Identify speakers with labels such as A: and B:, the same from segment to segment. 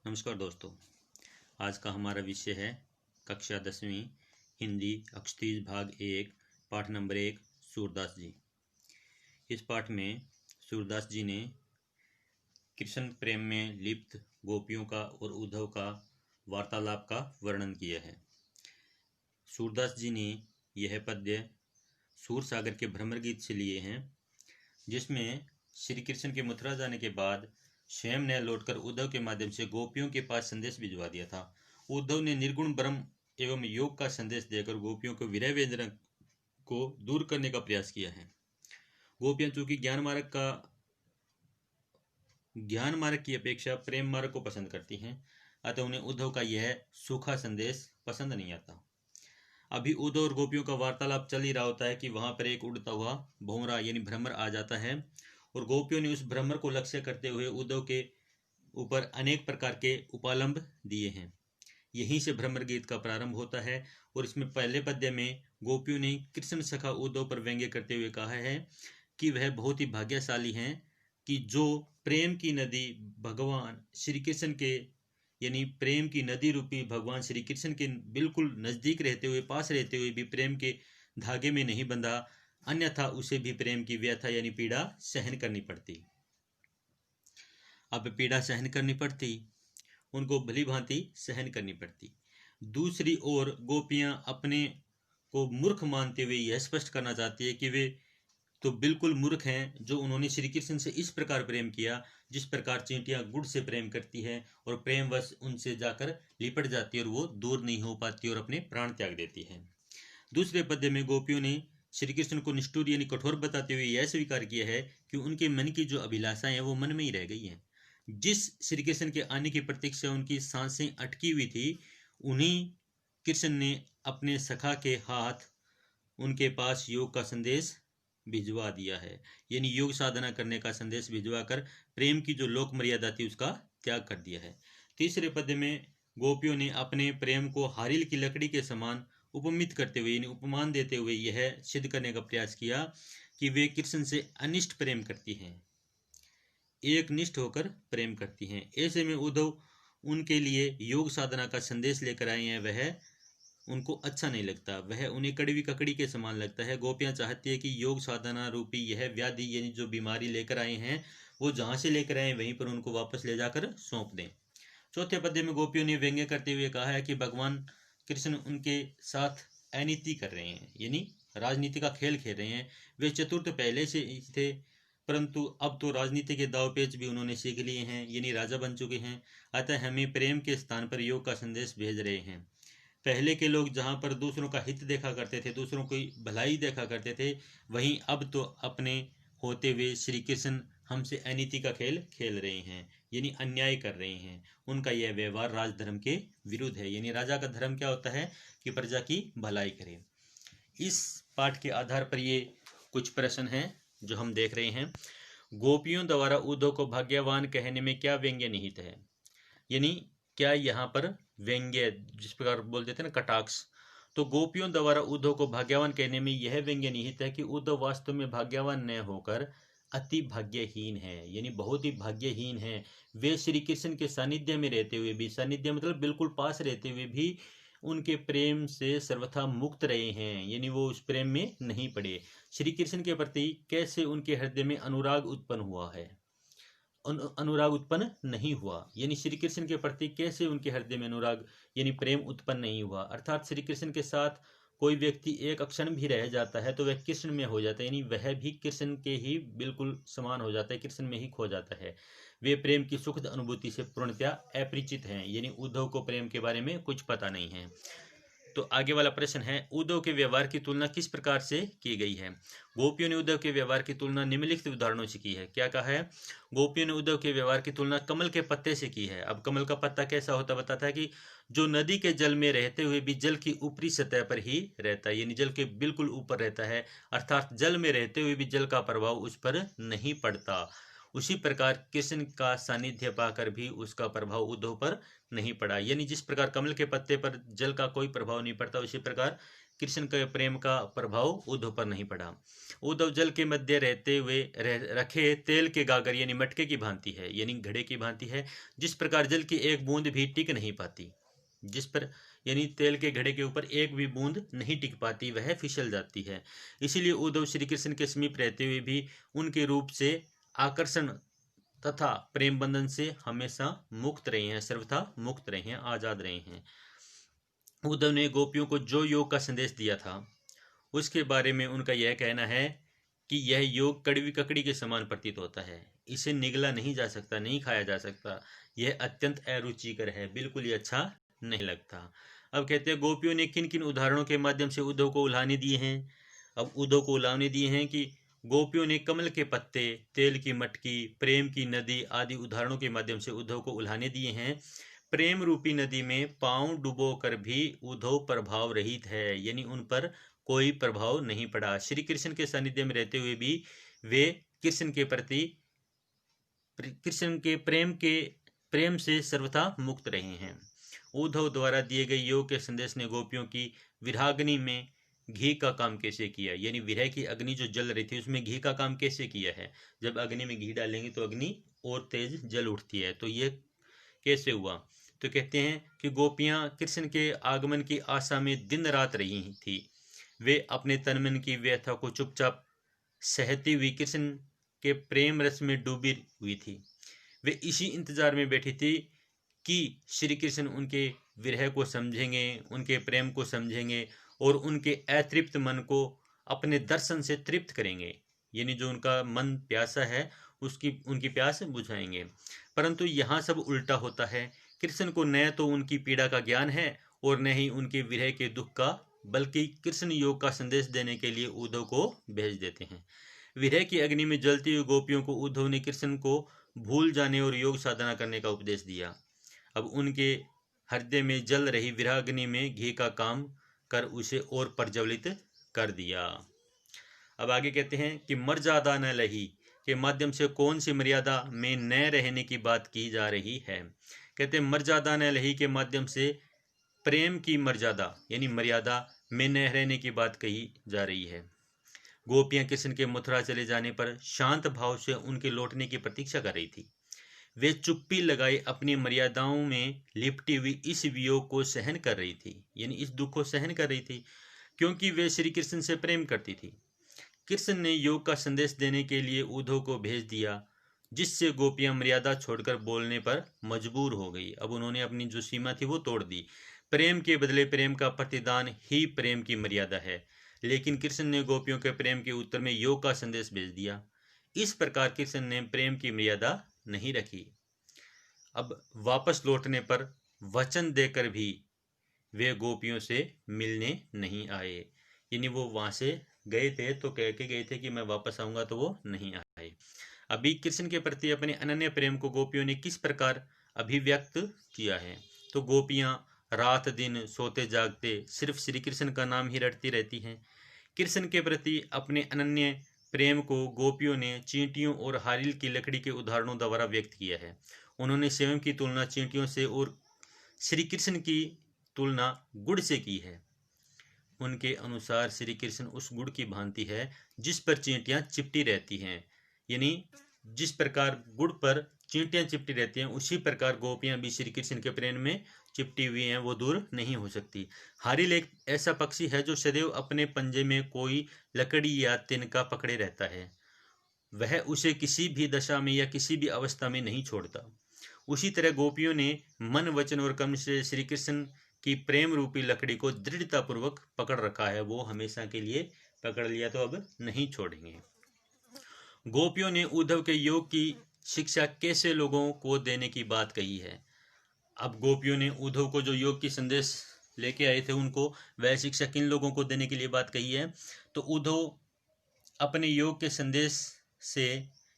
A: नमस्कार दोस्तों। आज का हमारा विषय है कक्षा 10वीं हिंदी अक्षतीज भाग 1 पाठ नंबर 1 सूरदास जी। इस पाठ में सूरदास जी ने कृष्ण प्रेम में लिप्त गोपियों का और उद्धव का वार्तालाप का वर्णन किया है। सूरदास जी ने यह पद्य सूर सागर के भ्रमर गीत से लिए हैं, जिसमें श्री कृष्ण के मथुरा जाने के बाद स्वयं ने लौटकर उद्धव के माध्यम से गोपियों के पास संदेश भिजवा दिया था। उद्धव ने निर्गुण ब्रह्म एवं योग का संदेश देकर गोपियों को विरह वेदना को दूर करने का प्रयास किया है। गोपियां चूंकि ज्ञान मार्ग की अपेक्षा प्रेम मार्ग को पसंद करती हैं, अतः उन्हें उद्धव का यह सूखा संदेश पसंद नहीं आता। अभी उद्धव और गोपियों का वार्तालाप चल ही रहा होता है कि वहां पर एक उड़ता हुआ भौंरा यानी भ्रमर आ जाता है और गोपियों ने उस भ्रमर को लक्ष्य करते हुए उद्धव के ऊपर अनेक प्रकार के उपालंब दिए हैं। यहीं से भ्रमर गीत का प्रारंभ होता है और इसमें पहले पद्य में गोपियों ने कृष्ण सखा उद्धव पर व्यंग्य करते हुए कहा है कि वह बहुत ही भाग्यशाली हैं कि जो प्रेम की नदी भगवान श्री कृष्ण के यानी प्रेम की नदी रूपी भगवान श्री कृष्ण के बिल्कुल नजदीक रहते हुए, पास रहते हुए भी प्रेम के धागे में नहीं बंधा, अन्यथा उसे भी प्रेम की व्यथा यानी पीड़ा सहन करनी पड़ती। अब पीड़ा सहन करनी पड़ती, उनको भली भांति सहन करनी पड़ती। दूसरी ओर गोपियां अपने को मूर्ख मानते हुए यह स्पष्ट करना चाहती है कि वे तो बिल्कुल मूर्ख हैं जो उन्होंने श्री कृष्ण से इस प्रकार प्रेम किया जिस प्रकार चींटियां गुड़ से प्रेम करती है और प्रेमवश उनसे जाकर लिपट जाती है और वो दूर नहीं हो पाती और अपने प्राण त्याग देती है। दूसरे पद्य में गोपियों ने श्री कृष्ण को निष्ठुर यानी कठोर बताते हुए यह स्वीकार किया है कि उनके मन की जो अभिलाषाएं हैं वो मन में ही रह गई हैं। जिस श्री कृष्ण के आने की प्रतीक्षा उनकी सांसें अटकी हुई थी, उन्हीं कृष्ण ने अपने सखा के हाथ उनके पास योग का संदेश भिजवा दिया है, यानी योग साधना करने का संदेश भिजवा कर प्रेम की जो लोक मर्यादा थी उसका त्याग कर दिया है। तीसरे पद्य में गोपियों ने अपने प्रेम को हारिल की लकड़ी के समान उपमित करते हुए यानी उपमान देते हुए यह सिद्ध करने का प्रयास किया कि वे कृष्ण से अनिष्ट प्रेम करती हैं, एक निष्ठ होकर प्रेम करती हैं। ऐसे में उद्धव उनके लिए योग साधना का संदेश लेकर आए हैं, वह उनको अच्छा नहीं लगता, वह उन्हें कड़वी ककड़ी के समान लगता है। गोपियां चाहती है कि योग साधना रूपी यह व्याधि यानी जो बीमारी लेकर आए हैं वो जहां से लेकर आए वहीं पर उनको वापस ले जाकर सौंप दें। चौथे पद्य में गोपियों ने व्यंग्य करते हुए कहा है कि भगवान कृष्ण उनके साथ अनीति कर रहे हैं, यानी राजनीति का खेल खेल रहे हैं। वे चतुर्थ पहले से थे, परंतु अब तो राजनीति के दाव पेच भी उन्होंने सीख लिए हैं, यानी राजा बन चुके हैं। अतः हमें प्रेम के स्थान पर योग का संदेश भेज रहे हैं। पहले के लोग जहाँ पर दूसरों का हित देखा करते थे, दूसरों की भलाई देखा करते थे, वहीं अब तो अपने होते हुए श्री कृष्ण हमसे अनीति का खेल खेल रहे हैं, यानी अन्याय कर रहे हैं। उनका यह व्यवहार राजधर्म के विरुद्ध है, यानी राजा का धर्म क्या होता है कि प्रजा की भलाई करे। इस पाठ के आधार पर ये कुछ प्रश्न हैं जो हम देख रहे हैं। गोपियों द्वारा उद्धव को भाग्यवान कहने में क्या व्यंग्य निहित है, यानी क्या यहाँ पर व्यंग्य जिस प्रकार बोल देते हैं ना कटाक्ष, तो गोपियों द्वारा उद्धव को भाग्यवान कहने में यह व्यंग्य निहित है कि उद्धव वास्तव में भाग्यवान न होकर अति भाग्यहीन है, यानी बहुत ही भाग्यहीन है। वे श्री कृष्ण के सानिध्य में रहते हुए भी, सानिध्य मतलब बिल्कुल पास रहते हुए भी उनके प्रेम से सर्वथा मुक्त रहे हैं, यानी वो उस प्रेम में नहीं पड़े। श्री कृष्ण के प्रति कैसे उनके हृदय में अनुराग उत्पन्न हुआ है, अनुराग उत्पन्न नहीं हुआ, यानी श्री कृष्ण के प्रति कैसे उनके हृदय में अनुराग यानी प्रेम उत्पन्न नहीं हुआ। अर्थात श्री कृष्ण के साथ कोई व्यक्ति एक क्षण भी रह जाता है तो वह कृष्ण में हो जाता है, यानी वह भी कृष्ण के ही बिल्कुल समान हो जाता है, कृष्ण में ही खो जाता है। वे प्रेम की सुखद अनुभूति से पूर्णतया अपरिचित हैं, यानी उद्धव को प्रेम के बारे में कुछ पता नहीं है। तो आगे वाला प्रश्न है, उद्धव के व्यवहार की तुलना किस प्रकार से की गई है। गोपियों ने उद्धव के व्यवहार की तुलना निम्नलिखित उदाहरणों से की है। क्या कहा है, गोपियों ने उद्धव के व्यवहार की तुलना कमल के पत्ते से की है। अब कमल का पत्ता कैसा होता बताता है कि जो नदी के जल में रहते हुए भी जल की ऊपरी सतह पर ही रहता है, यानी जल के बिल्कुल ऊपर रहता है, अर्थात जल में रहते हुए भी जल का प्रभाव उस पर नहीं पड़ता। उसी प्रकार कृष्ण का सानिध्य पाकर भी उसका प्रभाव उद्धव पर नहीं पड़ा, यानी जिस प्रकार कमल के पत्ते पर जल का कोई प्रभाव नहीं पड़ता, उसी प्रकार कृष्ण के प्रेम का प्रभाव उद्धव पर नहीं पड़ा। उद्धव जल के मध्य रहते हुए रखे तेल के गागर यानी मटके की भांति है, यानी घड़े की भांति है। जिस प्रकार जल की एक बूंद भी टिक नहीं पाती, जिस पर यानी तेल के घड़े के ऊपर एक भी बूंद नहीं टिक पाती, वह फिसल जाती है। इसीलिए उद्धव श्री कृष्ण के समीप रहते हुए भी उनके रूप से आकर्षण तथा प्रेम बंधन से हमेशा मुक्त रहे हैं, सर्वथा मुक्त रहे हैं, आजाद रहे हैं। उद्धव ने गोपियों को जो योग का संदेश दिया था उसके बारे में उनका यह कहना है कि यह योग कड़वी ककड़ी के समान प्रतीत होता है, इसे निगला नहीं जा सकता, नहीं खाया जा सकता, यह अत्यंत अरुचिकर है, बिल्कुल ही अच्छा नहीं लगता। अब कहते हैं गोपियों ने किन किन उदाहरणों के माध्यम से उद्धव को उल्हाने दिए हैं। अब उद्धव को उल्हाने दिए हैं कि गोपियों ने कमल के पत्ते, तेल की मटकी, प्रेम की नदी आदि उदाहरणों के माध्यम से उद्धव को उल्हाने दिए हैं। प्रेम रूपी नदी में पांव डुबो कर भी उद्धव प्रभाव रहित है, यानी उन पर कोई प्रभाव नहीं पड़ा। श्री कृष्ण के सानिध्य में रहते हुए भी वे कृष्ण के प्रति कृष्ण के प्रेम से सर्वथा मुक्त रहे हैं। उद्धव द्वारा दिए गए योग के संदेश ने गोपियों की विराग्नि में घी का काम कैसे किया, यानी विरह की अग्नि जो जल रही थी उसमें घी का काम कैसे किया है। जब अग्नि में घी डालेंगे तो अग्नि और तेज जल उठती है, तो ये कैसे हुआ। तो कहते हैं कि गोपियां कृष्ण के आगमन की आशा में दिन रात रही थी। वे अपने तन मन की व्यथा को चुपचाप सहती हुई कृष्ण के प्रेम रस में डूबी हुई थी। वे इसी इंतजार में बैठी थी कि श्री कृष्ण उनके विरह को समझेंगे, उनके प्रेम को समझेंगे और उनके अतृप्त मन को अपने दर्शन से तृप्त करेंगे, यानी जो उनका मन प्यासा है उनकी प्यास बुझाएंगे। परंतु यहाँ सब उल्टा होता है। कृष्ण को न तो उनकी पीड़ा का ज्ञान है और न ही उनके विरह के दुख का, बल्कि कृष्ण योग का संदेश देने के लिए उद्धव को भेज देते हैं। विरह की अग्नि में जलती हुई गोपियों को उद्धव ने कृष्ण को भूल जाने और योग साधना करने का उपदेश दिया। अब उनके हृदय में जल रही विराग्नि में घी का काम कर उसे और प्रज्वलित कर दिया। अब आगे कहते हैं कि मर्यादा न लही के माध्यम से कौन सी मर्यादा में न रहने की बात की जा रही है। कहते हैं मर्यादा न लही के माध्यम से प्रेम की मर्यादा यानी मर्यादा में न रहने की बात कही जा रही है। गोपियां कृष्ण के मथुरा चले जाने पर शांत भाव से उनके लौटने की प्रतीक्षा कर रही थी। वे चुप्पी लगाए अपनी मर्यादाओं में लिपटी हुई इस वियोग को सहन कर रही थी, यानी इस दुख को सहन कर रही थी, क्योंकि वे श्री कृष्ण से प्रेम करती थी। कृष्ण ने योग का संदेश देने के लिए उद्धव को भेज दिया, जिससे गोपियां मर्यादा छोड़कर बोलने पर मजबूर हो गई। अब उन्होंने अपनी जो सीमा थी वो तोड़ दी। प्रेम के बदले प्रेम का प्रतिदान ही प्रेम की मर्यादा है, लेकिन कृष्ण ने गोपियों के प्रेम के उत्तर में योग का संदेश भेज दिया। इस प्रकार कृष्ण ने प्रेम की मर्यादा नहीं रखी। अब वापस लौटने पर वचन देकर भी वे गोपियों से मिलने नहीं आए, यानी वो वहां से गए थे तो कह के गए थे कि मैं वापस आऊंगा, तो वो नहीं आए। अभी कृष्ण के प्रति अपने अनन्य प्रेम को गोपियों ने किस प्रकार अभिव्यक्त किया है। तो गोपियां रात दिन सोते जागते सिर्फ श्री कृष्ण का नाम ही रटती रहती हैं। कृष्ण के प्रति अपने अनन्य प्रेम को गोपियों ने चींटियों और हारिल की लकड़ी के उदाहरणों द्वारा व्यक्त किया है। उन्होंने स्वयं की तुलना चींटियों से और श्री कृष्ण की तुलना गुड़ से की है। उनके अनुसार श्री कृष्ण उस गुड़ की भांति है जिस पर चींटियां चिपटी रहती हैं, यानी जिस प्रकार गुड़ पर चींटियां चिपटी रहती हैं उसी प्रकार गोपियां भी श्री कृष्ण के प्रेम में चिपटी हुई हैं, वो दूर नहीं हो सकती। हारिल एक ऐसा पक्षी है जो सदैव अपने पंजे में कोई लकड़ी या तिनका पकड़े रहता है, वह उसे किसी भी दशा में या किसी भी अवस्था में नहीं छोड़ता। उसी तरह गोपियों ने मन वचन और कर्म से श्री कृष्ण की प्रेम रूपी लकड़ी को दृढ़ता पूर्वक पकड़ रखा है, वो हमेशा के लिए पकड़ लिया तो अब नहीं छोड़ेंगे। गोपियों ने उद्धव के योग की शिक्षा कैसे लोगों को देने की बात कही है। अब गोपियों ने उद्धव को जो योग की संदेश लेके आए थे उनको वह शिक्षा किन लोगों को देने के लिए बात कही है। तो उद्धव अपने योग के संदेश से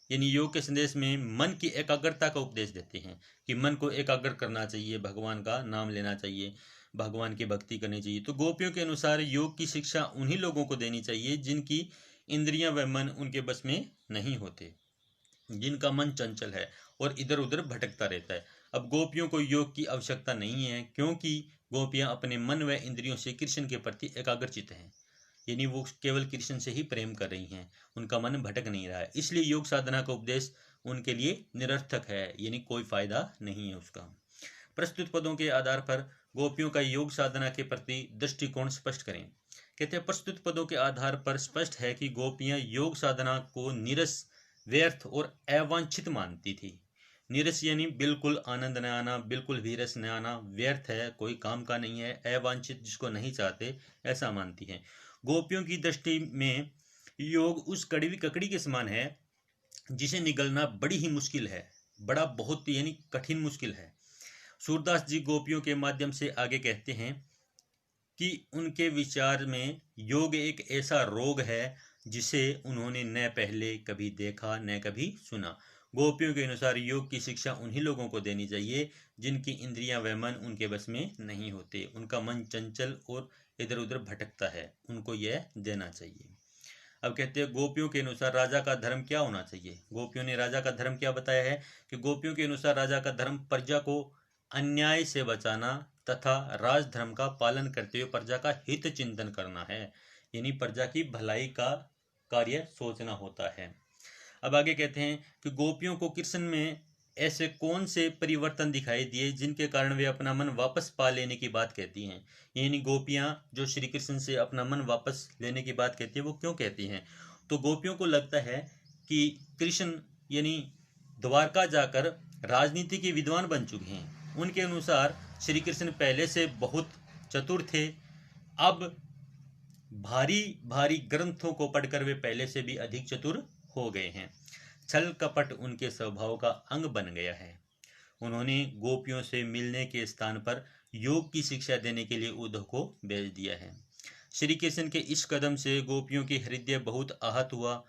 A: यानी योग के संदेश में मन की एकाग्रता का उपदेश देते हैं कि मन को एकाग्र करना चाहिए, भगवान का नाम लेना चाहिए, भगवान की भक्ति करनी चाहिए। तो गोपियों के अनुसार योग की शिक्षा उन्हीं लोगों को देनी चाहिए जिनकी इंद्रियां व मन उनके बस में नहीं होते, जिनका मन चंचल है और इधर उधर भटकता रहता है। अब गोपियों को योग की आवश्यकता नहीं है, क्योंकि गोपियां अपने मन व इंद्रियों से कृष्ण के प्रति एकाग्रचित हैं, यानी वो केवल कृष्ण से ही प्रेम कर रही हैं, उनका मन भटक नहीं रहा है। इसलिए योग साधना का उपदेश उनके लिए निरर्थक है, यानी कोई फायदा नहीं है उसका। प्रस्तुत पदों के आधार पर गोपियों का योग साधना के प्रति दृष्टिकोण स्पष्ट करें। कहते हैं प्रस्तुत पदों के आधार पर स्पष्ट है कि गोपियां योग साधना को नीरस, व्यर्थ और अवांछित मानती थी। नीरस यानी बिल्कुल आनंद न आना, बिल्कुल भी रस न आना, व्यर्थ है, कोई काम का नहीं है, अवांछित, जिसको नहीं चाहते, ऐसा मानती हैं। गोपियों की दृष्टि में योग उस कड़वी ककड़ी के समान है जिसे निगलना बड़ी ही मुश्किल है, बड़ा बहुत यानी कठिन मुश्किल है। सूरदास जी गोपियों के माध्यम से आगे कहते हैं कि उनके विचार में योग एक ऐसा रोग है जिसे उन्होंने न पहले कभी देखा न कभी सुना। गोपियों के अनुसार योग की शिक्षा उन्हीं लोगों को देनी चाहिए जिनकी इंद्रियां व मन उनके बस में नहीं होते, उनका मन चंचल और इधर उधर भटकता है, उनको यह देना चाहिए। अब कहते हैं गोपियों के अनुसार राजा का धर्म क्या होना चाहिए। गोपियों ने राजा का धर्म क्या बताया है कि गोपियों के अनुसार राजा का धर्म प्रजा को अन्याय से बचाना तथा राजधर्म का पालन करते हुए प्रजा का हित चिंतन करना है, यानी प्रजा की भलाई का कार्य सोचना होता है। अब आगे कहते हैं कि गोपियों को कृष्ण में ऐसे कौन से परिवर्तन दिखाई दिए जिनके कारण वे अपना मन वापस पा लेने की बात कहती हैं। यानी गोपियां जो श्री कृष्ण से अपना मन वापस लेने की बात कहती है, वो क्यों कहती हैं? तो गोपियों को लगता है कि कृष्ण यानी द्वारका जाकर राजनीति के विद्वान बन चुके हैं। उनके अनुसार श्री कृष्ण पहले से बहुत चतुर थे, अब भारी भारी ग्रंथों को पढ़कर वे पहले से भी अधिक चतुर हो गए हैं। छल कपट उनके स्वभाव का अंग बन गया है। उन्होंने गोपियों से मिलने के स्थान पर योग की शिक्षा देने के लिए उद्धव को भेज दिया है। श्री कृष्ण के इस कदम से गोपियों की हृदय बहुत आहत हुआ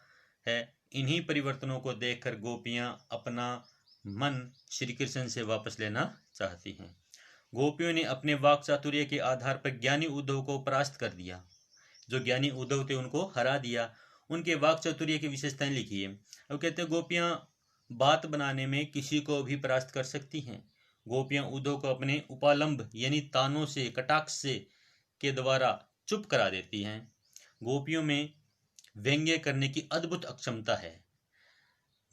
A: है। इन्हीं परिवर्तनों को देखकर गोपियां अपना मन श्री कृष्ण से वापस लेना चाहती हैं। गोपियों ने अपने वाक चातुर्य के आधार पर ज्ञानी उद्धव को परास्त कर दिया। जो ज्ञानी उद्धव थे उनको हरा दिया। उनके वाक चातुर्य की विशेषताएं लिखी है। अब कहते हैं गोपियां बात बनाने में किसी को भी परास्त कर सकती हैं। गोपियां उद्धव को अपने उपालंब यानी तानों से, कटाक्ष से के द्वारा चुप करा देती हैं। गोपियों में व्यंग्य करने की अद्भुत अक्षमता है।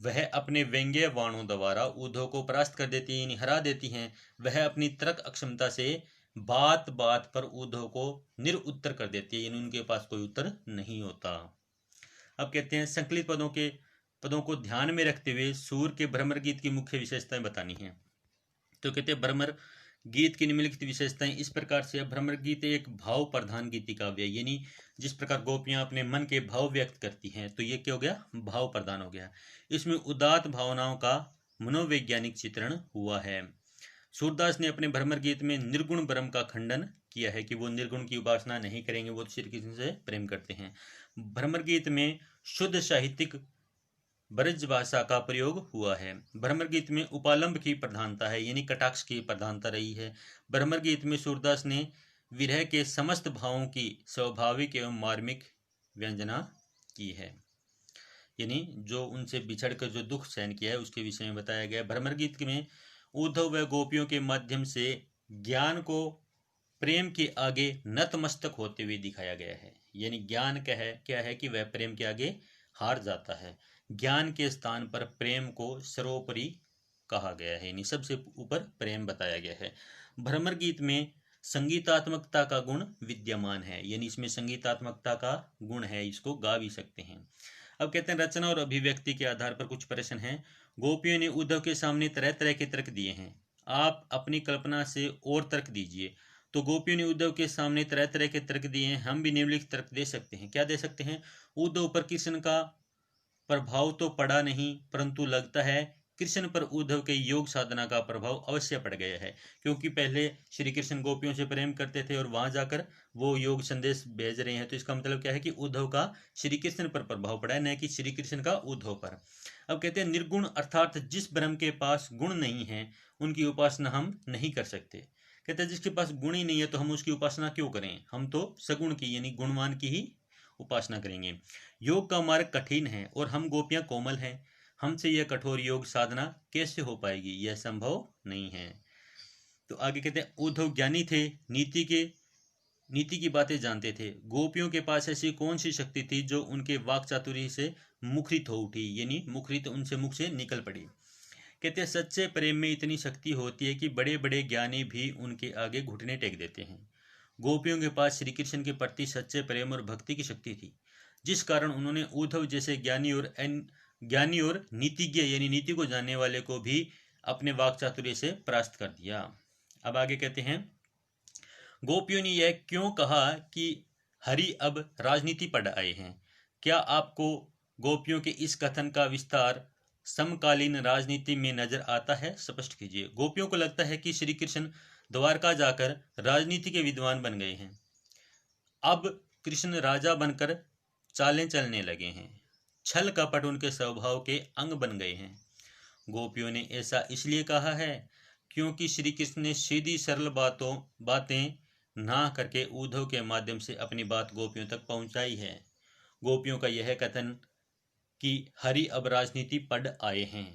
A: वह अपने व्यंग्य वाणों द्वारा उद्धव को परास्त कर देती है, हरा देती हैं। वह अपनी तर्क अक्षमता से बात बात पर उद्धव को निरुत्तर कर देती है, यानी उनके पास कोई उत्तर नहीं होता। अब कहते हैं संकलित पदों को ध्यान में रखते हुए सूर के भ्रमर गीत की मुख्य विशेषताएं बतानी है। तो कहते हैं भ्रमर गीत की निम्नलिखित विशेषताएं इस प्रकार से। भ्रमर गीत एक भाव प्रधान गीति काव्य, यानी जिस प्रकार गोपियां अपने मन के भाव व्यक्त करती हैं, तो ये क्या हो गया? भाव प्रधान हो गया। इसमें उदात्त भावनाओं का मनोवैज्ञानिक चित्रण हुआ है। सूरदास ने अपने भ्रमर गीत में निर्गुण ब्रह्म का खंडन किया है कि वो निर्गुण की उपासना नहीं करेंगे, वो श्री कृष्ण से प्रेम करते हैं। भ्रमर गीत में शुद्ध साहित्यिक ब्रज भाषा का प्रयोग हुआ है। भ्रमर गीत में उपालंब की प्रधानता है, यानी कटाक्ष की प्रधानता रही है। भ्रमर गीत में सूरदास ने विरह के समस्त भावों की स्वाभाविक एवं मार्मिक व्यंजना की है, यानी जो उनसे बिछड़कर जो दुख सहन किया है उसके विषय में बताया गया। भ्रमर गीत में उद्धव व गोपियों के माध्यम से ज्ञान को प्रेम के आगे नतमस्तक होते हुए दिखाया गया है। यानी ज्ञान क्या है कि वह प्रेम के आगे हार जाता है। ज्ञान के स्थान पर प्रेम को सर्वोपरि कहा गया है, यानी सबसे ऊपर प्रेम बताया गया है। भ्रमर गीत में संगीतात्मकता का गुण विद्यमान है, यानी इसमें संगीतात्मकता का गुण है, इसको गा भी सकते हैं। अब कहते हैं रचना और अभिव्यक्ति के आधार पर कुछ प्रश्न हैं। गोपियों ने उद्धव के सामने तरह तरह के तर्क दिए हैं, आप अपनी कल्पना से और तर्क दीजिए। तो गोपियों ने उद्धव के सामने तरह तरह के तर्क दिए हैं, हम भी निम्नलिखित तर्क दे सकते हैं। क्या दे सकते हैं? उद्धव पर कृष्ण का प्रभाव तो पड़ा नहीं, परंतु लगता है कृष्ण पर उद्धव के योग साधना का प्रभाव अवश्य पड़ गया है, क्योंकि पहले श्री कृष्ण गोपियों से प्रेम करते थे और वहां जाकर वो योग संदेश भेज रहे हैं। तो इसका मतलब क्या है कि उद्धव का श्री कृष्ण पर प्रभाव पड़ा है, न कि श्री कृष्ण का उद्धव पर। अब कहते हैं निर्गुण अर्थात जिस ब्रह्म के पास गुण नहीं है उनकी उपासना हम नहीं कर सकते। कहते हैं जिसके पास गुण ही नहीं है तो हम उसकी उपासना क्यों करें? हम तो सगुण की यानी गुणवान की ही उपासना करेंगे। योग का मार्ग कठिन है और हम गोपियां कोमल हैं, हमसे यह कठोर योग साधना कैसे हो पाएगी? यह संभव नहीं है। तो आगे कहते हैं उद्धव ज्ञानी थे, नीति की बातें जानते थे। गोपियों के पास ऐसी कौन सी शक्ति थी जो उनके वाक चातुर्य से मुखरित हो उठी, यानी मुखरित उनसे मुख से निकल पड़ी। कहते हैं सच्चे प्रेम में इतनी शक्ति होती है कि बड़े बड़े ज्ञानी भी उनके आगे घुटने टेक देते हैं। गोपियों के पास श्री कृष्ण के प्रति सच्चे प्रेम और भक्ति की शक्ति थी, जिस कारण उन्होंने उद्धव जैसे ज्ञानी और नीतिज्ञ यानी नीति को जानने वाले को भी अपने वाक चातुर्य से परास्त कर दिया। अब आगे कहते हैं गोपियों ने यह क्यों कहा कि हरि अब राजनीति पर आए हैं? क्या आपको गोपियों के इस कथन का विस्तार समकालीन राजनीति में नजर आता है? स्पष्ट कीजिए। गोपियों को लगता है कि श्री कृष्ण द्वारका जाकर राजनीति के विद्वान बन गए हैं। अब कृष्ण राजा बनकर चालें चलने लगे हैं। छल कपट उनके स्वभाव के अंग बन गए हैं। गोपियों ने ऐसा इसलिए कहा है क्योंकि श्री कृष्ण ने सीधी सरल बातें ना करके उद्धव के माध्यम से अपनी बात गोपियों तक पहुंचाई है। गोपियों का यह कथन कि हरि अब राजनीति पढ़ आए हैं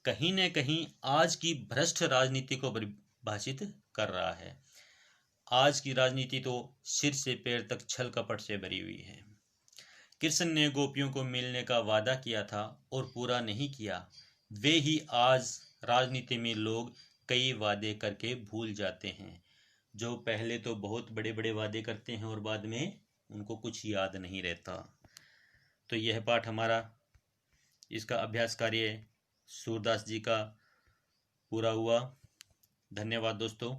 A: कहीं न कहीं आज की भ्रष्ट राजनीति को परिभाषित कर रहा है। आज की राजनीति तो सिर से पैर तक छल कपट से भरी हुई है। कृष्ण ने गोपियों को मिलने का वादा किया था और पूरा नहीं किया। वे ही आज राजनीति में लोग कई वादे करके भूल जाते हैं, जो पहले तो बहुत बड़े बड़े वादे करते हैं और बाद में उनको कुछ याद नहीं रहता। तो यह पाठ हमारा, इसका अभ्यास कार्य सूरदास जी का पूरा हुआ। धन्यवाद दोस्तों।